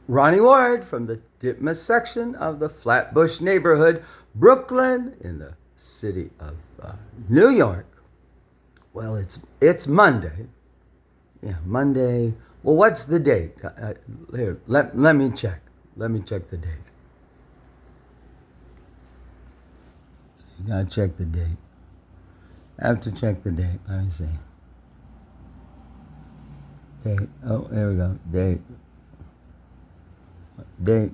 Ronnie Ward from the Ditmas section of the Flatbush neighborhood, Brooklyn, in the city of New York. Well, it's Monday. Yeah, Monday. Well, what's the date? Here, let me check. Let me check the date. You gotta check the date. I have to check the date. Let me see. Date. Oh, there we go. Date. Date.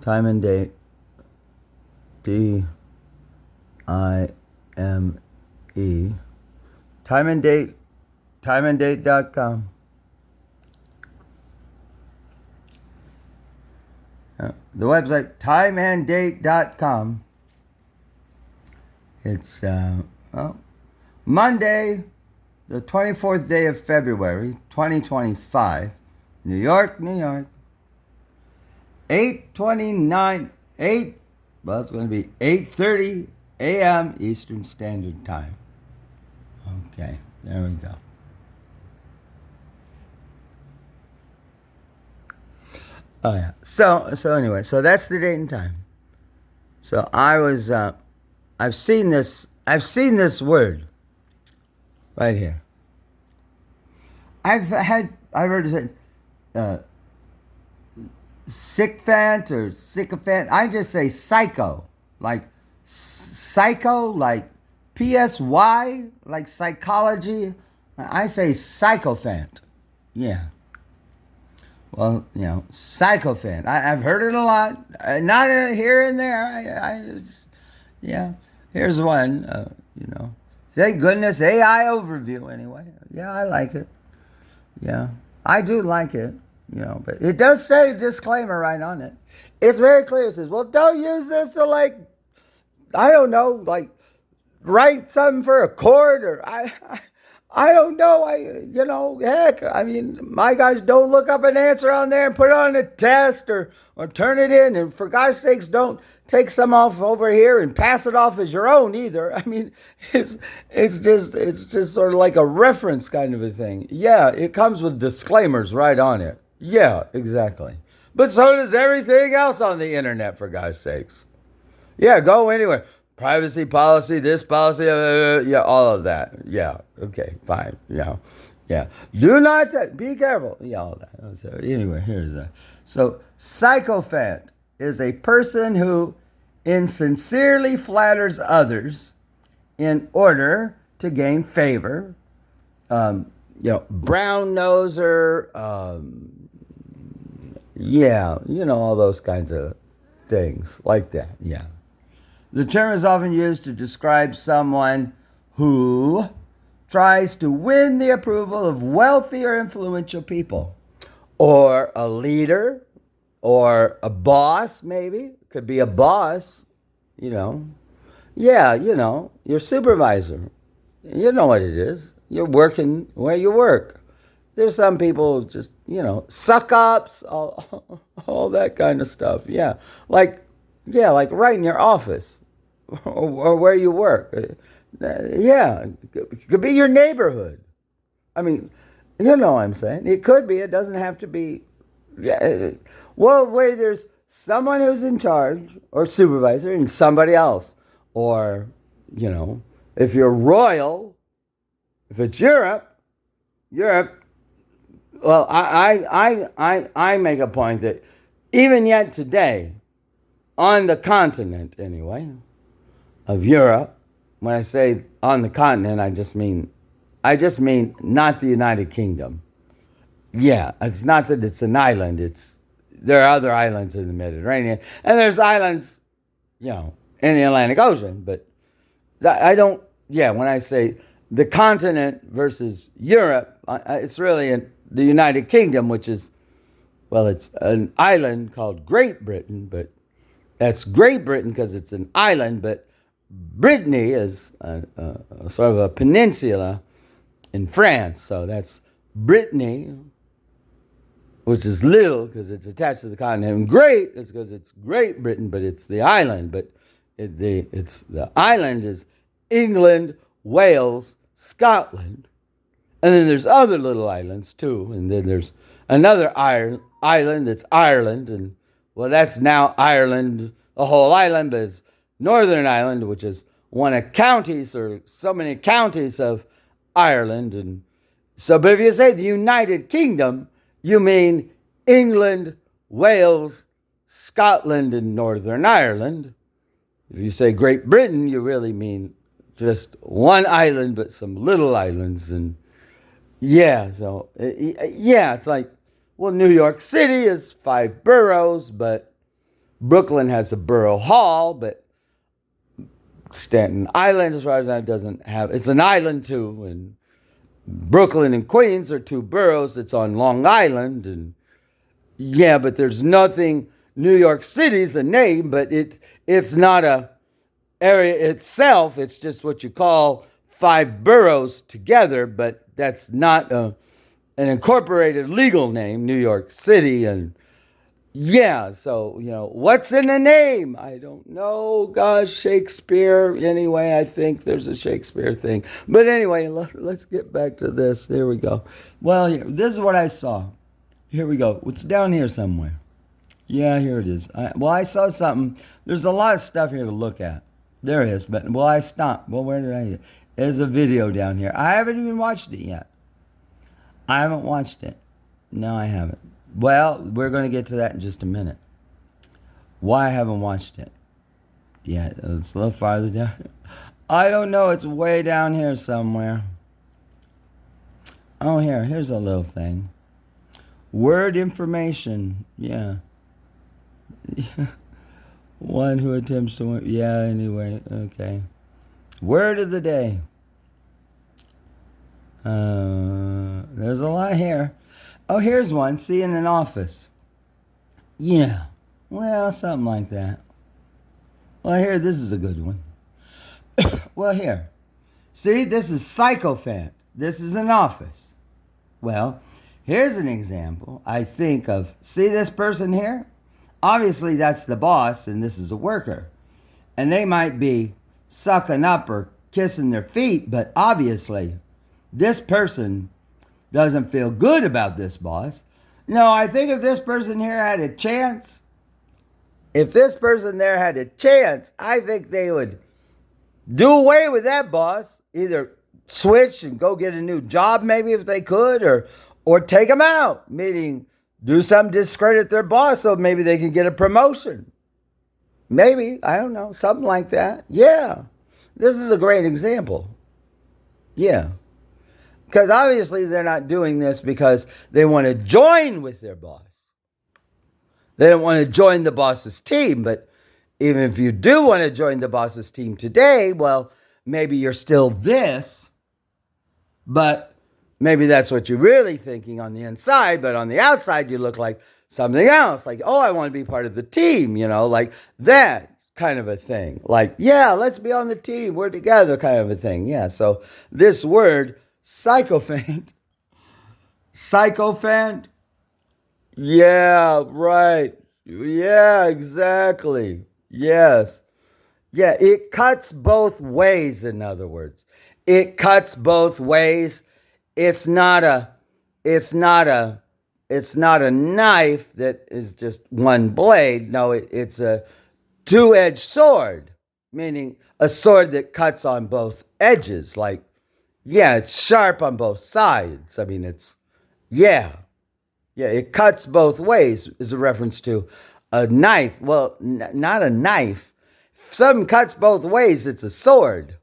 Time and date. Time-E. Time and date. Timeanddate.com. The website timeanddate.com. It's Monday, the 24th day of February, 2025, New York, New York. 8:29, well, it's going to be 8:30 a.m. Eastern Standard Time. Okay, there we go. Oh yeah. So anyway, so that's the date and time. So I've seen this word right here. I've heard it said sycophant or sycophant. I just say psycho, like psycho, like psy, like psychology. I say sycophant. Yeah. Well, sycophant. I've heard it a lot. Not here and there. Yeah. Here's one. Thank goodness AI overview. Anyway, yeah, I like it. Yeah, I do like it. But it does say disclaimer right on it. It's very clear. It says, "Well, don't use this to I don't know, write something for a court or I don't know. Heck, I mean, my guys, don't look up an answer on there and put it on a test or turn it in. And for God's sakes, don't take some off over here and pass it off as your own either. I mean, it's just sort of like a reference kind of a thing. Yeah, it comes with disclaimers right on it. Yeah, exactly. But so does everything else on the internet, for God's sakes. Yeah, go anywhere. Privacy policy, this policy, yeah, all of that. Yeah, okay, fine. Yeah. Do not be careful. Yeah, all that. So anyway, here's that. So sycophant is a person who insincerely flatters others in order to gain favor. Brown noser. All those kinds of things like that. Yeah. The term is often used to describe someone who tries to win the approval of wealthy or influential people, or a leader, or a boss, maybe. Could be a boss, Yeah, your supervisor. You know what it is. You're working where you work. There's some people just, suck ups, all that kind of stuff. Yeah, like right in your office or where you work. Yeah, it could be your neighborhood. I mean, you know what I'm saying. It could be. It doesn't have to be. Yeah. Well, wait, there's someone who's in charge or supervisor and somebody else. Or, if you're royal, if it's Europe, well, I make a point that even yet today, on the continent anyway, of Europe, when I say on the continent, I just mean not the United Kingdom. Yeah, it's not that it's an island. There are other islands in the Mediterranean, and there's islands, in the Atlantic Ocean. But I don't. Yeah, when I say the continent versus Europe, it's really in the United Kingdom, which is, well, it's an island called Great Britain, but that's Great Britain because it's an island, but Brittany is sort of a peninsula in France. So that's Brittany, which is little because it's attached to the continent. And great is because it's Great Britain, but it's the island. But the island is England, Wales, Scotland. And then there's other little islands too. And then there's another island that's Ireland, and well, that's now Ireland, the whole island, but it's Northern Ireland, which is one of counties or so many counties of Ireland. And so, but if you say the United Kingdom, you mean England, Wales, Scotland, and Northern Ireland. If you say Great Britain, you really mean just one island, but some little islands. And yeah, so yeah, it's like, well, New York City is 5 boroughs, but Brooklyn has a borough hall, but Staten Island, as far as that, doesn't have. It's an island too, and Brooklyn and Queens are 2 boroughs. It's on Long Island, and yeah, but there's nothing. New York City's a name, but it's not a area itself. It's just what you call 5 boroughs together, but that's not an incorporated legal name, New York City. And yeah, so, what's in the name? I don't know. Gosh, Shakespeare. Anyway, I think there's a Shakespeare thing. But anyway, let's get back to this. Here we go. Well, this is what I saw. Here we go. It's down here somewhere. Yeah, here it is. I saw something. There's a lot of stuff here to look at. There it is. But, I stopped. Well, where did I? There's a video down here. I haven't even watched it yet. I haven't watched it. No, I haven't. Well, we're going to get to that in just a minute. Why I haven't watched it? Yeah, it's a little farther down. I don't know. It's way down here somewhere. Oh, here's a little thing. Word information. Yeah. One who attempts to win. Yeah, anyway. Okay. Word of the day. There's a lot here. Oh, here's one. See, in an office. Yeah. Well, something like that. Well, here, this is a good one. Well, here. See, this is sycophant. This is an office. Well, here's an example, I think, of, see this person here? Obviously, that's the boss, and this is a worker. And they might be sucking up or kissing their feet, but obviously, this person doesn't feel good about this boss. No, I think if this person here had a chance, I think they would do away with that boss. Either switch and go get a new job, maybe, if they could, or take them out, meaning do something to discredit their boss so maybe they can get a promotion. Maybe, I don't know, something like that. Yeah, this is a great example. Yeah. Because obviously they're not doing this because they want to join with their boss. They don't want to join the boss's team. But even if you do want to join the boss's team today, well, maybe you're still this. But maybe that's what you're really thinking on the inside. But on the outside, you look like something else. Like, oh, I want to be part of the team, like that kind of a thing. Like, yeah, let's be on the team. We're together kind of a thing. Yeah, so this word, sycophant. Sycophant? Yeah, right. Yeah, exactly. Yes. Yeah, it cuts both ways, in other words. It cuts both ways. It's not a knife that is just one blade. No, it's a 2-edged sword, meaning a sword that cuts on both edges. Like, yeah, it's sharp on both sides. I mean, it cuts both ways is a reference to a knife. Well, not a knife. If something cuts both ways, it's a sword.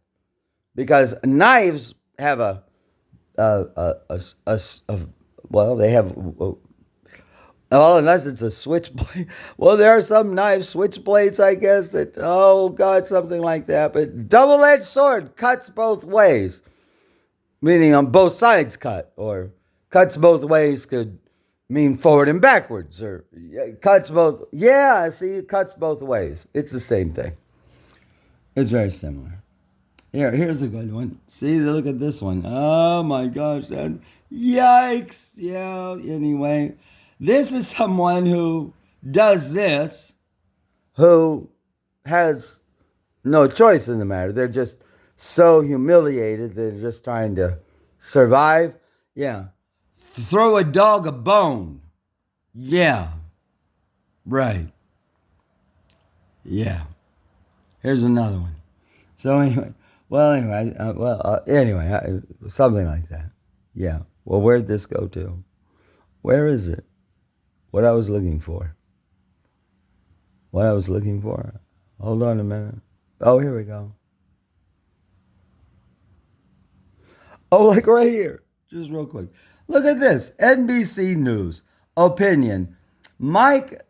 Because knives have unless it's a switchblade. Well, there are some knives, switchblades, I guess, that, oh God, something like that. But double-edged sword cuts both ways. Meaning on both sides cut, or cuts both ways could mean forward and backwards, or cuts both. Yeah, see, it cuts both ways. It's the same thing. It's very similar. Here's a good one. See, look at this one. Oh my gosh, yikes. Yeah, anyway. This is someone who does this, who has no choice in the matter. They're just so humiliated. They're just trying to survive. Yeah. throw a dog a bone. Yeah, right. Yeah. Here's another one. So anyway, something like that. Yeah. Well, where'd this go to? Where is it? What I was looking for. What I was looking for. Hold on a minute. Oh, here we go. Oh, like right here. Just real quick. Look at this. NBC News. Opinion. Mike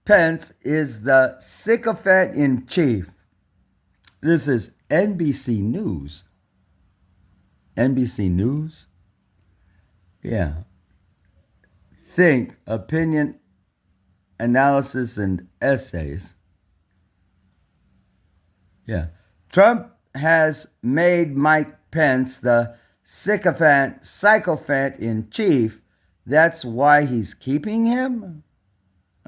Pence is the sycophant in chief. This is NBC News. NBC News? Yeah. Think, opinion, analysis, and essays. Yeah. Trump has made Mike Pence the sycophant in chief. That's why he's keeping him?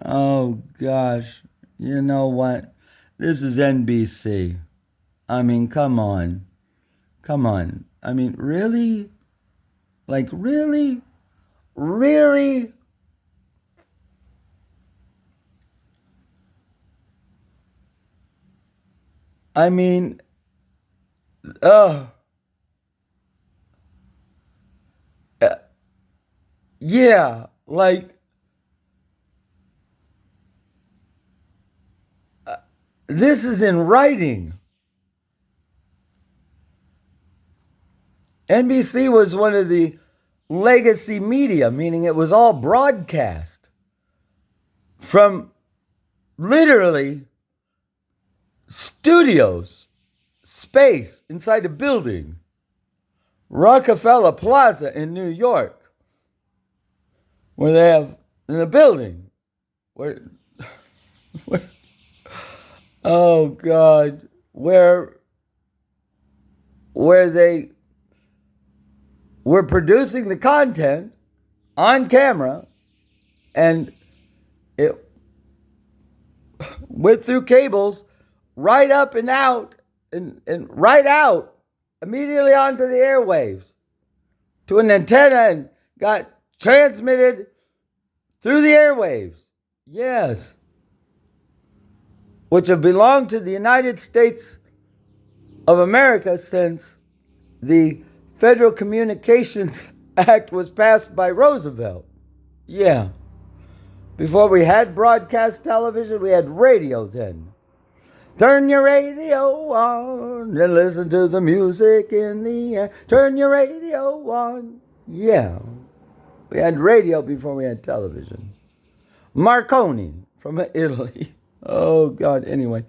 Oh, gosh. You know what? This is NBC. I mean, come on. Come on. I mean, really? Like, really? Really? I mean, oh, yeah, like, this is in writing. NBC was one of the legacy media, meaning it was all broadcast from literally studios, space inside a building, Rockefeller Plaza in New York, where they have in the building where oh God, where they were producing the content on camera, and it went through cables right up and out and right out immediately onto the airwaves to an antenna and got transmitted through the airwaves. Yes. Which have belonged to the United States of America since the Federal Communications Act was passed by Roosevelt. Yeah. Before we had broadcast television, we had radio then. Turn your radio on and listen to the music in the air. Turn your radio on. Yeah. We had radio before we had television. Marconi from Italy. Oh, God. Anyway.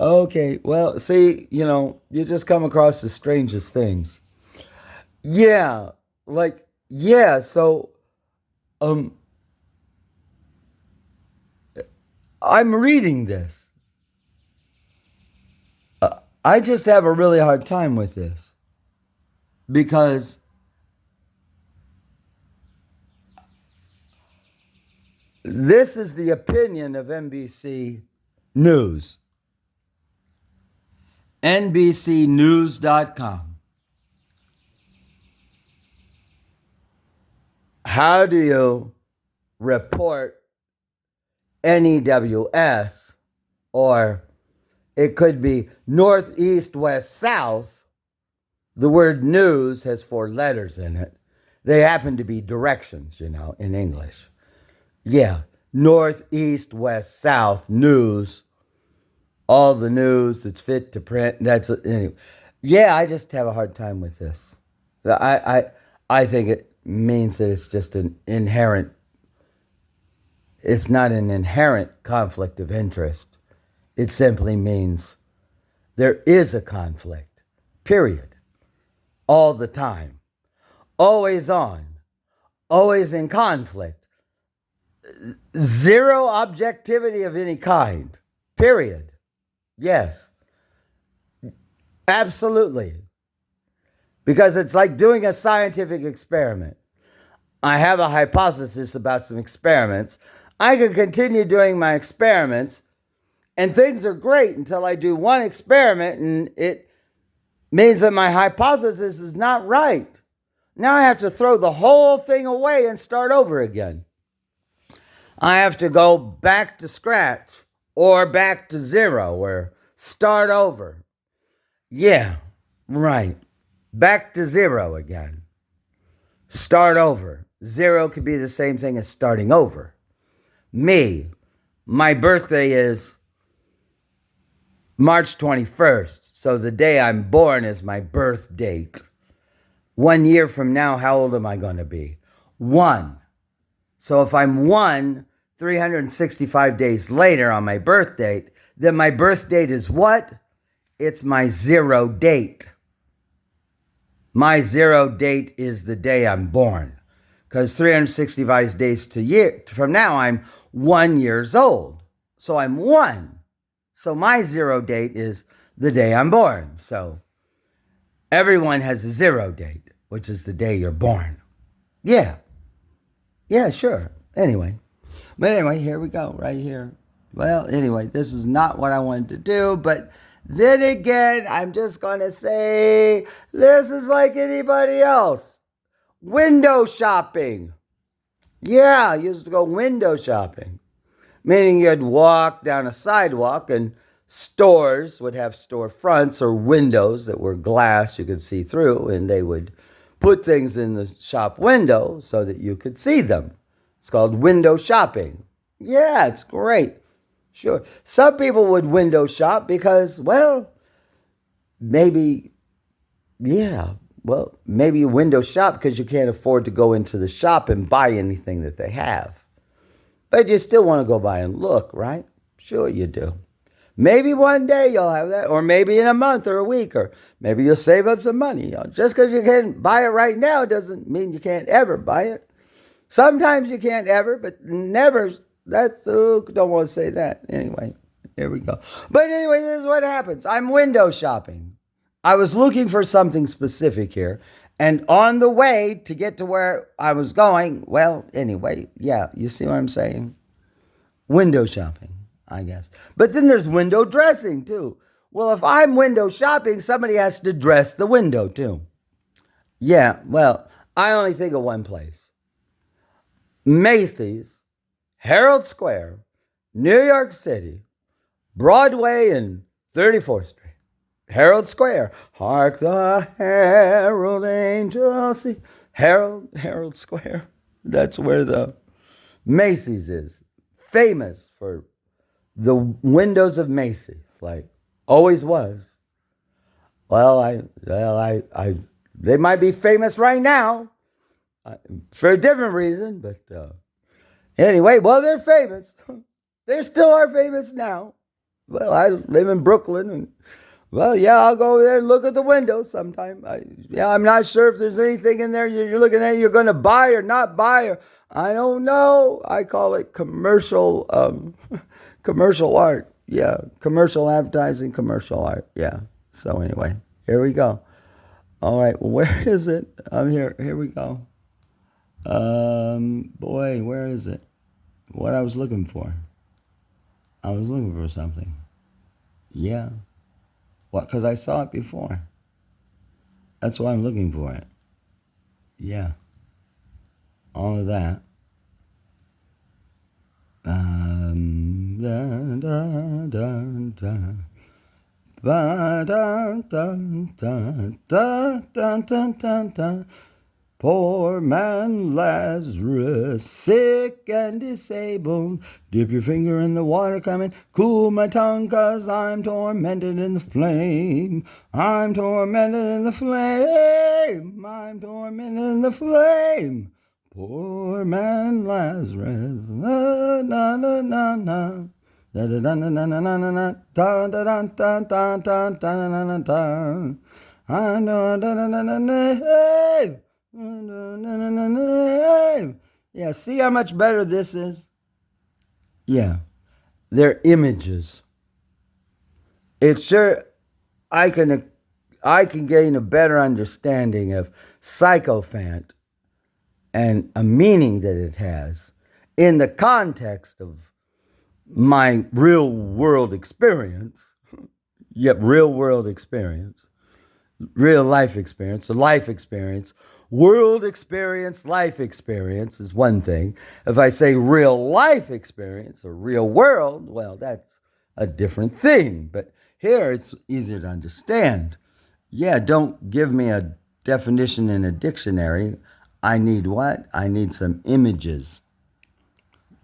Okay. Well, see, you just come across the strangest things. Yeah. Like, yeah. So, I'm reading this. I just have a really hard time with this because this is the opinion of NBC News. NBCnews.com. How do you report NEWS, or it could be north, east, west, south? The word news has 4 letters in it. They happen to be directions, in English. Yeah, north, east, west, south, news. All the news that's fit to print. Anyway. Yeah, I just have a hard time with this. I think it means that it's just it's not an inherent conflict of interest. It simply means there is a conflict, period. All the time. Always on. Always in conflict. Zero objectivity of any kind, period. Yes. Absolutely. Because it's like doing a scientific experiment. I have a hypothesis about some experiments. I can continue doing my experiments, and things are great until I do one experiment, and it means that my hypothesis is not right. Now I have to throw the whole thing away and start over again. I have to go back to scratch or back to zero or start over. Yeah, right. Back to zero again. Start over. Zero could be the same thing as starting over. Me, my birthday is March 21st. So the day I'm born is my birth date. 1 year from now, how old am I going to be? 1. So if I'm 365 days later on my birth date, then my birth date is what? It's my 0 date. My 0 date is the day I'm born. Because 365 days from now, I'm 1 year old. So I'm 1. So my 0 date is the day I'm born. So everyone has a 0 date, which is the day you're born. Yeah. Yeah, sure. Anyway. But anyway, here we go, right here. Well, anyway, this is not what I wanted to do, but then again, I'm just going to say this is like anybody else. Window shopping. Yeah, I used to go window shopping. Meaning you'd walk down a sidewalk and stores would have store fronts or windows that were glass you could see through, and they would put things in the shop window so that you could see them. It's called window shopping. Yeah, it's great. Sure. Some people would window shop because, well, maybe you window shop because you can't afford to go into the shop and buy anything that they have. But you still want to go by and look, right? Sure you do. Maybe one day you'll have that, or maybe in a month or a week, or maybe you'll save up some money. Just because you can't buy it right now doesn't mean you can't ever buy it. Sometimes you can't ever, but never. Don't want to say that. Anyway, here we go. But anyway, this is what happens. I'm window shopping. I was looking for something specific here. And on the way to get to where I was going, well, anyway, yeah, you see what I'm saying? Window shopping, I guess. But then there's window dressing, too. Well, if I'm window shopping, somebody has to dress the window, too. Yeah, well, I only think of one place. Macy's, Herald Square, New York City, Broadway and 34th Street. Herald Square. Hark the herald angels sing. Herald Square. That's where the Macy's is. Famous for the windows of Macy's. Like, always was. Well, they might be famous right now. For a different reason, but anyway, well, they're famous. They still are famous now. Well, I live in Brooklyn, and well, yeah, I'll go over there and look at the windows sometime. I'm not sure if there's anything in there you're looking at you're going to buy or not buy, or I don't know. I call it commercial art. Yeah, commercial advertising, commercial art. Yeah. So anyway, here we go. All right, well, where is it? I'm here. Here we go. Boy, where is it? What I was looking for. I was looking for something. Yeah. What? Because I saw it before. That's why I'm looking for it. Yeah. All of that. Dun, dun, dun, dun. Ba, dun, dun, dun, dun, dun, dun, dun, dun. Poor man Lazarus, sick and disabled. Dip your finger in the water, come and cool my tongue, 'cause I'm tormented in the flame. I'm tormented in the flame. I'm tormented in the flame. Poor man Lazarus. Na na na na na. Da da da na na na na na. Da da da da da da da na na da. I know da da da da da. Yeah, see how much better this is? Yeah, they're images. It's sure I can gain a better understanding of sycophant and a meaning that it has in the context of my real world experience. Yep, real world experience. Real life experience, a life experience world experience, life experience is one thing. If I say real life experience or real world, well, that's a different thing. But here it's easier to understand. Yeah, don't give me a definition in a dictionary. I need what? I need some images.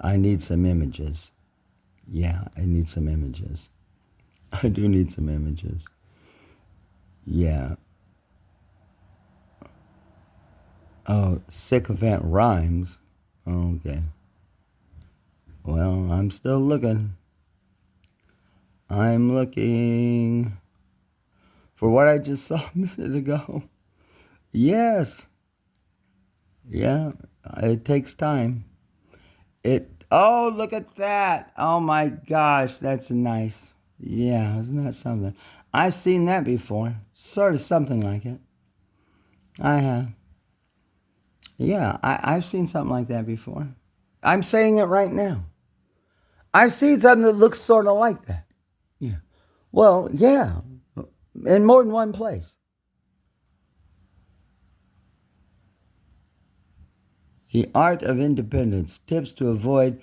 I need some images. Yeah, I need some images. I do need some images. Yeah. Oh, sycophant rhymes. Okay. Well, I'm still looking. I'm looking for what I just saw a minute ago. Yes. Yeah. It takes time. Oh, look at that. Oh my gosh, that's nice. Yeah, isn't that something? I've seen that before. Sort of something like it. I have. Yeah, I've seen something like that before. I'm saying it right now. I've seen something that looks sort of like that. Yeah. Well, yeah, in more than one place. The Art of Independence, tips to avoid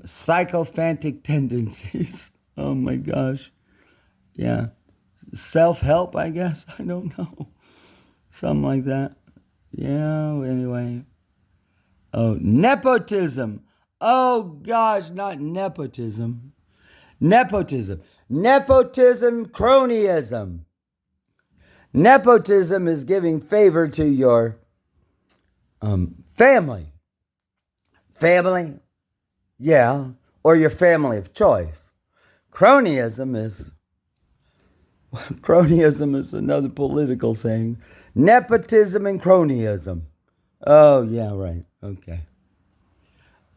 psychophantic tendencies. Oh my gosh. Yeah. Self-help, I guess. I don't know. Something like that. Yeah, anyway. Oh, nepotism. Oh gosh, not nepotism. Nepotism. Nepotism, cronyism. Nepotism is giving favor to your family. Family, yeah, or your family of choice. Cronyism is cronyism is another political thing. Nepotism and cronyism. Oh yeah, right. Okay.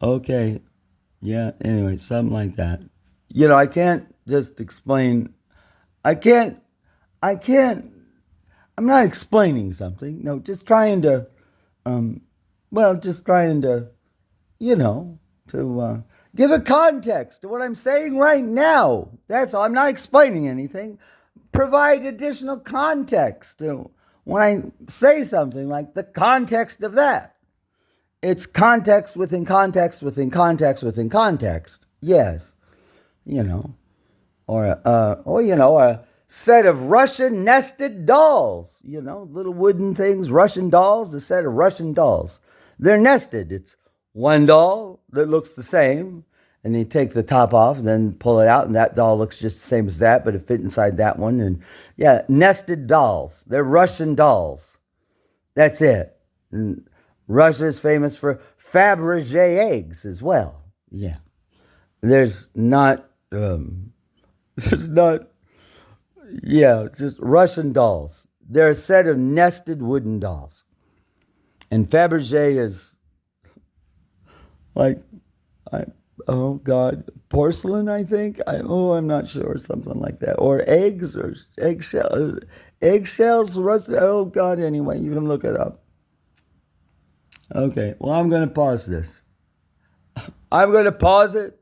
Okay. Yeah, anyway, something like that. I can't just explain. I can't I can't I'm not explaining something. No, just trying to just trying to you know, give a context to what I'm saying right now. That's all. I'm not explaining anything. Provide additional context to when I say something like the context of that. It's context within context within context within context. Yes, you know, or a set of Russian nested dolls. Little wooden things, Russian dolls. A set of Russian dolls. They're nested. It's one doll that looks the same, and you take the top off and then pull it out, and that doll looks just the same as that, but it fit inside that one. And yeah, nested dolls. They're Russian dolls. That's it. And Russia is famous for Fabergé eggs as well. Yeah. There's not, there's not, yeah, just Russian dolls. They're a set of nested wooden dolls. And Fabergé is like, oh God, porcelain, I think. I'm not sure, something like that. Or eggs or eggshells. Eggshells, Russian, oh God, anyway, you can look it up. Okay, well, I'm going to pause this. I'm going to pause it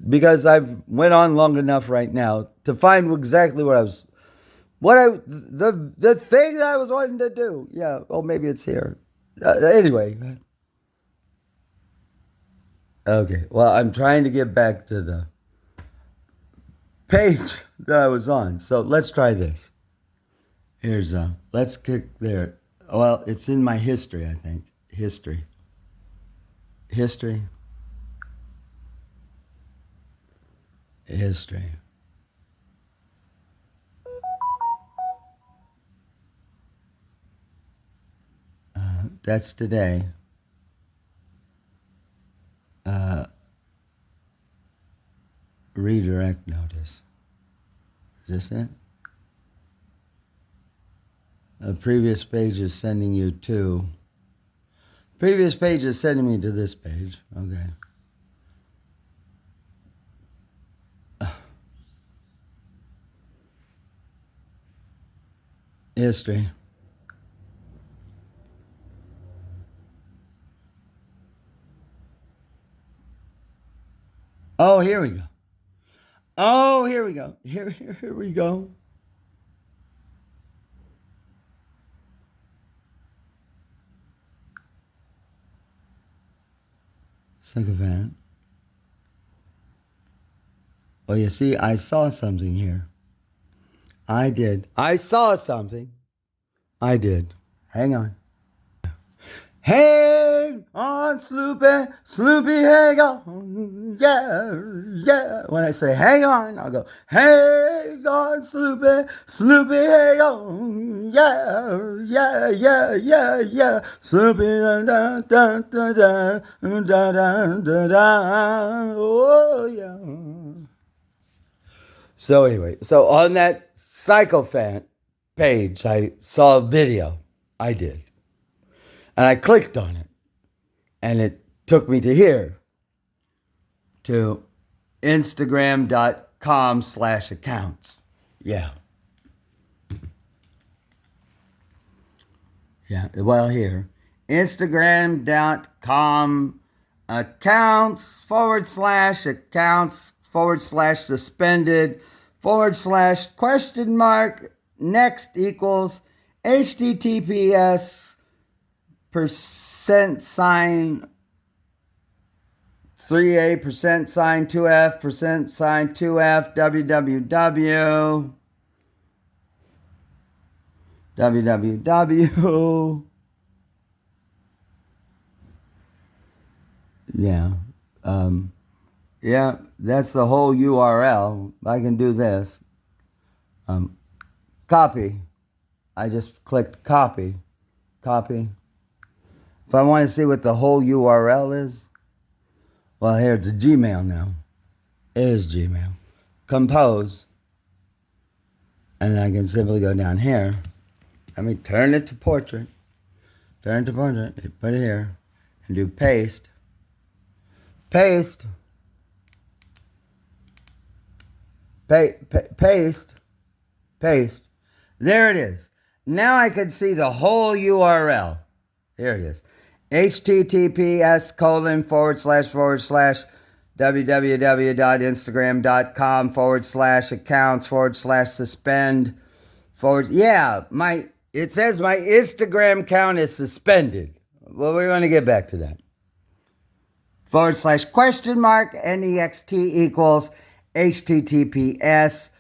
because I've went on long enough right now to find exactly the thing that I was wanting to do. Yeah, oh, maybe it's here. Anyway. Okay, well, I'm trying to get back to the page that I was on. So let's try this. Let's click there. Well, it's in my history, I think. History. History. History. That's today. Redirect notice. Is this it? A previous page is sending you to. Previous page is sending me to this page. Okay. History. Oh, here we go. Oh, here we go. Here we go. Sycophant. Oh, you see, I saw something here. I did. I saw something. I did. Hang on. Hang on, Sloopy, Sloopy, hang on, yeah, yeah. When I say hang on, I'll go, hang on, Sloopy, Sloopy, hang on, yeah, yeah, yeah, yeah, yeah. Sloopy, da, da, da, da, da, da, da, da, oh, yeah. So anyway, so on that Sycophant page, I saw a video. I did. And I clicked on it. And it took me to here. To Instagram.com/accounts. Yeah. Yeah. Well, here. Instagram.com accounts/suspended/question mark next equals https %sign 3a %sign 2f %sign 2f www yeah yeah, that's the whole URL. I can do this. Copy. I just clicked copy. If I want to see what the whole URL is, well, here it's a Gmail now. It is Gmail. Compose. And I can simply go down here. Let me turn it to portrait. Put it here. And do paste. Paste. There it is. Now I can see the whole URL. Here it is. https://www.instagram.com/accounts/suspend it says my Instagram account is suspended. Well, we're going to get back to that. /next equals https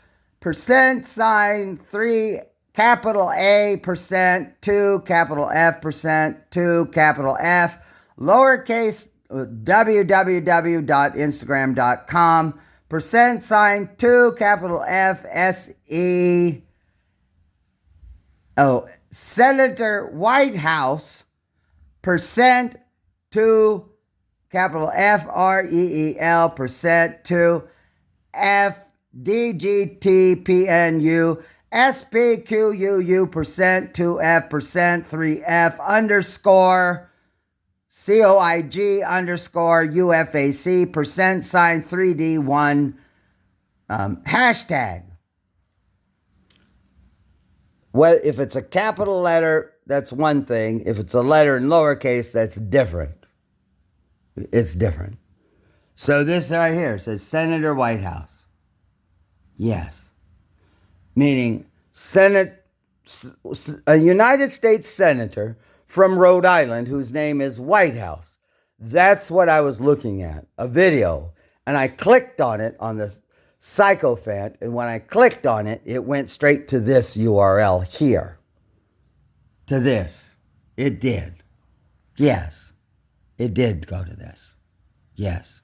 %3 capital A %2 capital F %2 capital F lowercase www.instagram.com $2 capital F SE Senator Whitehouse %2 capital FREEL %2 FDGTPNU SPQUU %2F %3F underscore COIG underscore UFAC %3D1 hashtag. Well, if it's a capital letter, that's one thing. If it's a letter in lowercase, that's different. It's different. So this right here says Senator Whitehouse. Yes. Meaning a United States Senator from Rhode Island whose name is Whitehouse. That's what I was looking at, a video. And I clicked on it on the Sycophant, and when I clicked on it, it went straight to this URL here. To this. It did. Yes. It did go to this. Yes.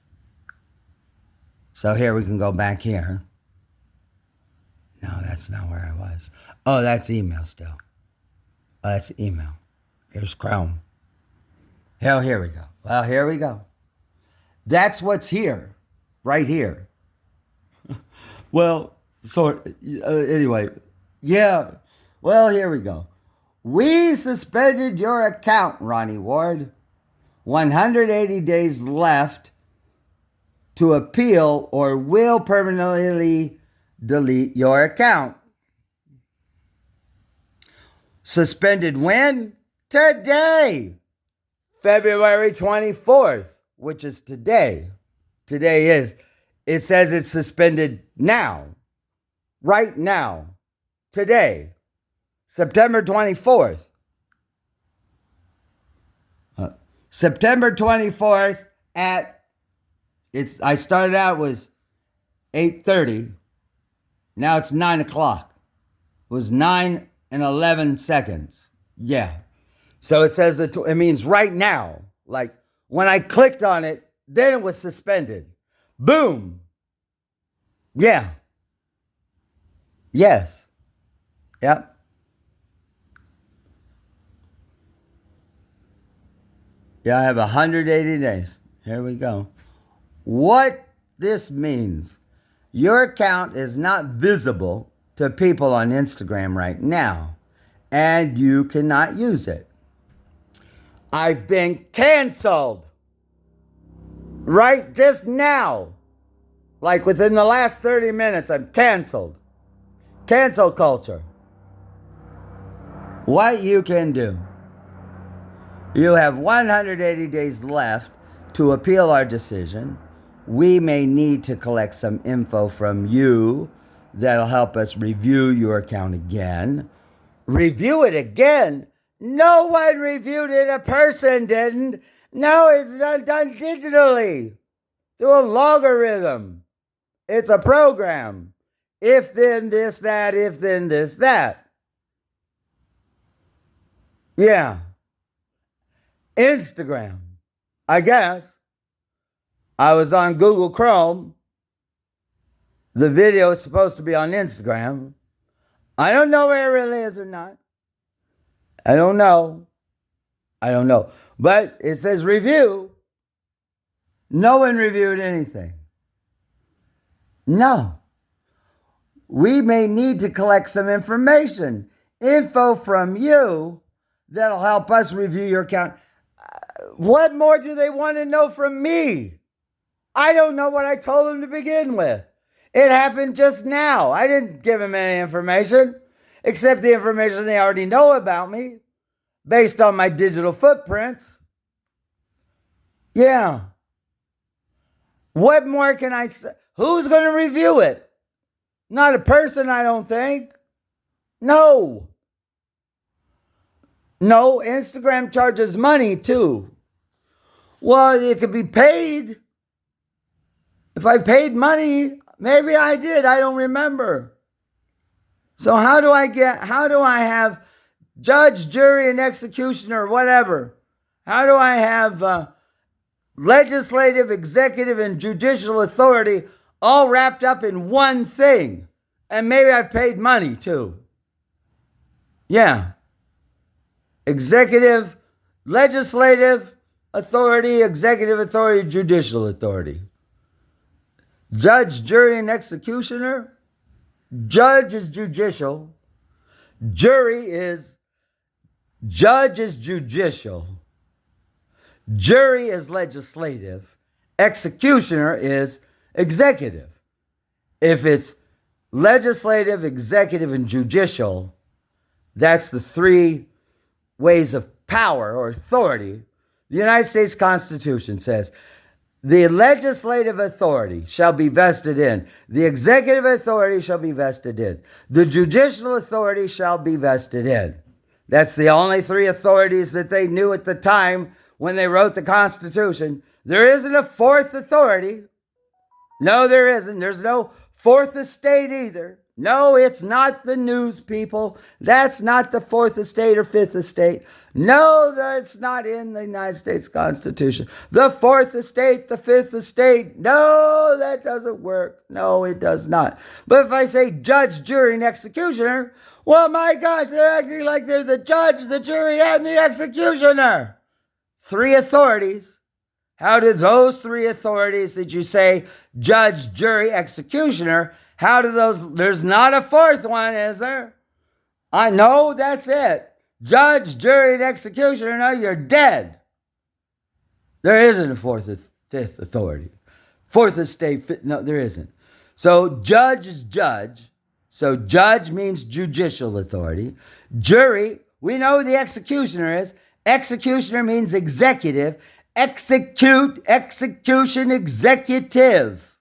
So here we can go back here. No, that's not where I was. Oh, that's email still. Oh, that's email. Here's Chrome. Hell, here we go. Well, here we go. That's what's here. Right here. Well, so anyway. Yeah. Well, here we go. We suspended your account, Ronnie Ward. 180 days left to appeal or will permanently delete your account. Suspended when? Today, February 24th, which is today. Today is, it says it's suspended now, right now, today, September 24th. September 24th I started out was 8:30. Now it's 9 o'clock. It was 9 and 11 seconds. Yeah. So it says that it means right now. Like when I clicked on it, then it was suspended. Boom. Yeah. Yes. Yep. Yeah, I have 180 days. Here we go. What this means, your account is not visible to people on Instagram right now, and you cannot use it. I've been canceled. Right just now. Like within the last 30 minutes, I'm canceled. Cancel culture. What you can do. You have 180 days left to appeal our decision. We may need to collect some info from you that'll help us review your account again. Review it again? No one reviewed it. A person didn't. No, it's done digitally through a logarithm. It's a program. If then this, that, if then this, that. Yeah. Instagram. I guess. I was on Google Chrome. The video is supposed to be on Instagram. I don't know where it really is or not. I don't know. But it says review. No one reviewed anything. No. We may need to collect some information. Info from you that'll help us review your account. What more do they want to know from me? I don't know what I told them to begin with. It happened just now. I didn't give them any information except the information they already know about me based on my digital footprints. Yeah. What more can I say? Who's going to review it? Not a person, I don't think. No. No, Instagram charges money too. Well, it could be paid. If I paid money, maybe I did. I don't remember. So how do I have judge, jury, and executioner, whatever? How do I have legislative, executive, and judicial authority all wrapped up in one thing? And maybe I've paid money too. Yeah. Executive, legislative authority, executive authority, judicial authority. Judge, jury, and executioner. Judge is judicial. Judge is judicial. Jury is legislative. Executioner is executive. If it's legislative, executive, and judicial, that's the three ways of power or authority. The United States Constitution says, the legislative authority shall be vested in. The executive authority shall be vested in. The judicial authority shall be vested in. That's the only three authorities that they knew at the time when they wrote the Constitution. There isn't a fourth authority. No, there isn't. There's no fourth estate either. No, it's not the news people. That's not the fourth estate or fifth estate. No, that's not in the United States Constitution. The fourth estate, the fifth estate. No, that doesn't work. No, it does not. But if I say judge, jury, and executioner, well, my gosh, they're acting like they're the judge, the jury, and the executioner. Three authorities. How do those three authorities that you say, judge, jury, executioner, how do those, there's not a fourth one, is there? I know, that's it. Judge, jury, and executioner, no, you're dead. There isn't a fourth or fifth authority. Fourth estate, no, there isn't. So judge is judge. So judge means judicial authority. Jury, we know who the executioner is. Executioner means executive. Execution, executive.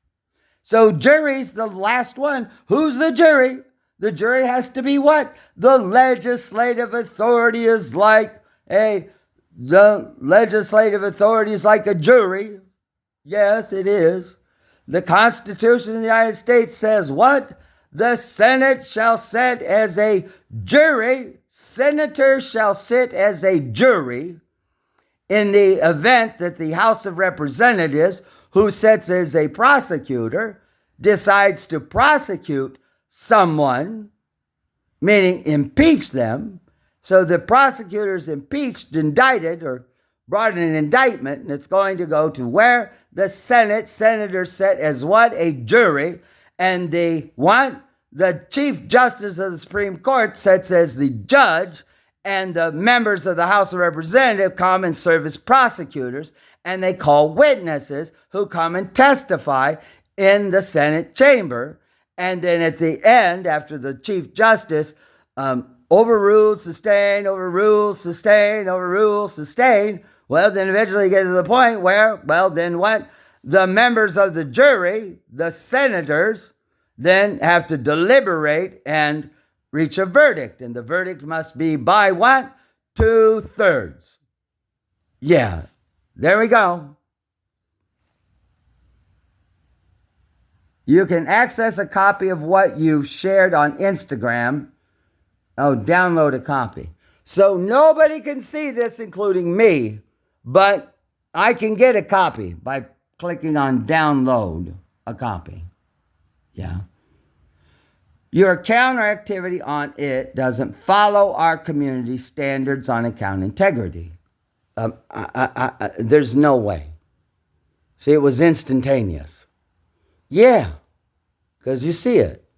So jury's the last one. Who's the jury? The jury has to be what? The legislative authority is like the legislative authority is like a jury. Yes, it is. The Constitution of the United States says what? The Senate shall sit as a jury. Senators shall sit as a jury in the event that the House of Representatives, who sits as a prosecutor, decides to prosecute someone, meaning impeach them. So the prosecutor's impeached, indicted, or brought an indictment, and it's going to go to where? The Senate. Senators sit as what? A jury. And the what? The Chief Justice of the Supreme Court sits as the judge, and the members of the House of Representatives come and serve as prosecutors, and they call witnesses who come and testify in the Senate chamber. And then at the end, after the Chief Justice overrules, sustain, overrules, sustain, overrules, sustain, well, then eventually you get to the point where, well, then what? The members of the jury, the senators, then have to deliberate and reach a verdict. And the verdict must be by what? 2/3. Yeah, there we go. You can access a copy of what you've shared on Instagram. Oh, download a copy. So nobody can see this, including me, but I can get a copy by clicking on download a copy. Yeah. Your counter activity on it doesn't follow our community standards on account integrity. There's no way. See, it was instantaneous. Yeah, because you see it.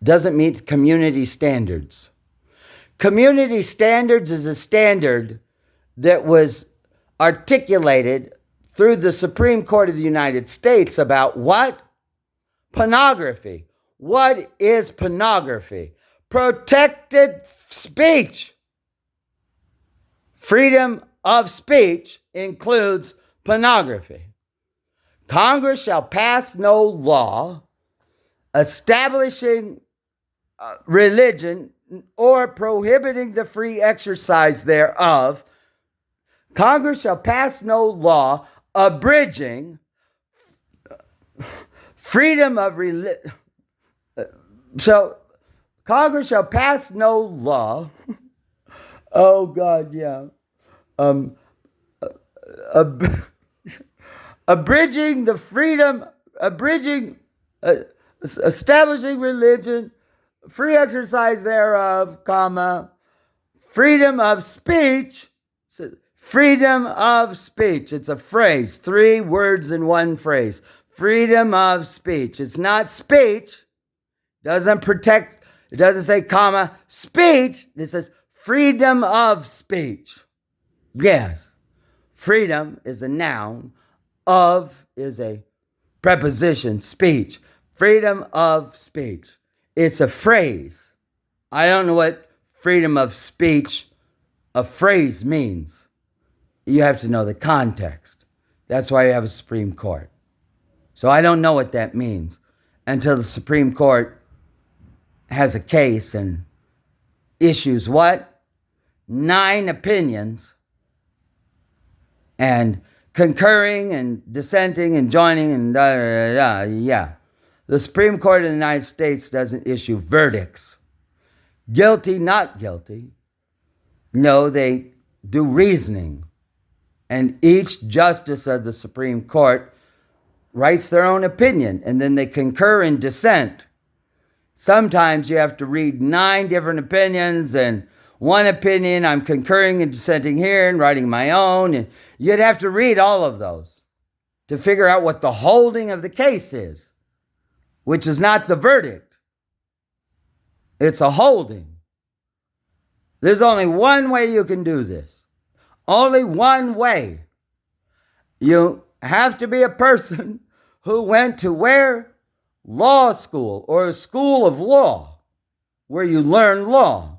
Doesn't meet community standards. Community standards is a standard that was articulated through the Supreme Court of the United States about what? Pornography. What is pornography? Protected speech. Freedom of speech includes pornography. Congress shall pass no law establishing religion or prohibiting the free exercise thereof. Congress shall pass no law abridging freedom of religion. So, Congress shall pass no law. Oh, God, yeah. Abridging the freedom, establishing religion, free exercise thereof, comma, freedom of speech. Freedom of speech. It's a phrase, 3 words in one phrase. Freedom of speech. It's not speech. Doesn't protect, it doesn't say comma, speech. It says freedom of speech. Yes. Freedom is a noun. Of is a preposition, speech. Freedom of speech. It's a phrase. I don't know what freedom of speech, a phrase means. You have to know the context. That's why you have a Supreme Court. So I don't know what that means until the Supreme Court has a case and issues what? 9 opinions, and concurring and dissenting and joining and yeah. The Supreme Court of the United States doesn't issue verdicts. Guilty, not guilty. No, they do reasoning. And each justice of the Supreme Court writes their own opinion, and then they concur and dissent. Sometimes you have to read 9 different opinions, and one opinion, I'm concurring and dissenting here and writing my own. And you'd have to read all of those to figure out what the holding of the case is, which is not the verdict. It's a holding. There's only one way you can do this. Only one way. You have to be a person who went to where? Law school, or a school of law, where you learn law.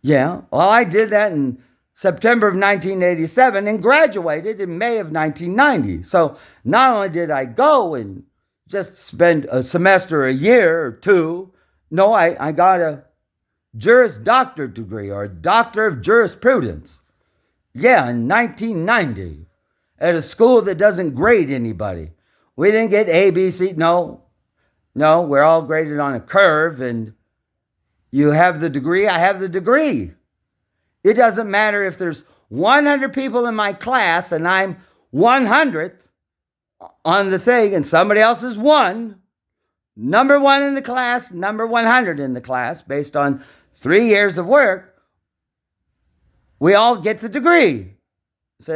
Yeah, well, I did that in September of 1987 and graduated in May of 1990. So not only did I go and just spend a semester, a year or 2, no, I got a Juris Doctor degree, or a Doctor of Jurisprudence. Yeah, in 1990. at a school that doesn't grade anybody. We didn't get A, B, C. No, we're all graded on a curve, and you have the degree, I have the degree. It doesn't matter if there's 100 people in my class and I'm 100th on the thing and somebody else is number one in the class, number 100 in the class, based on 3 years of work. We all get the degree.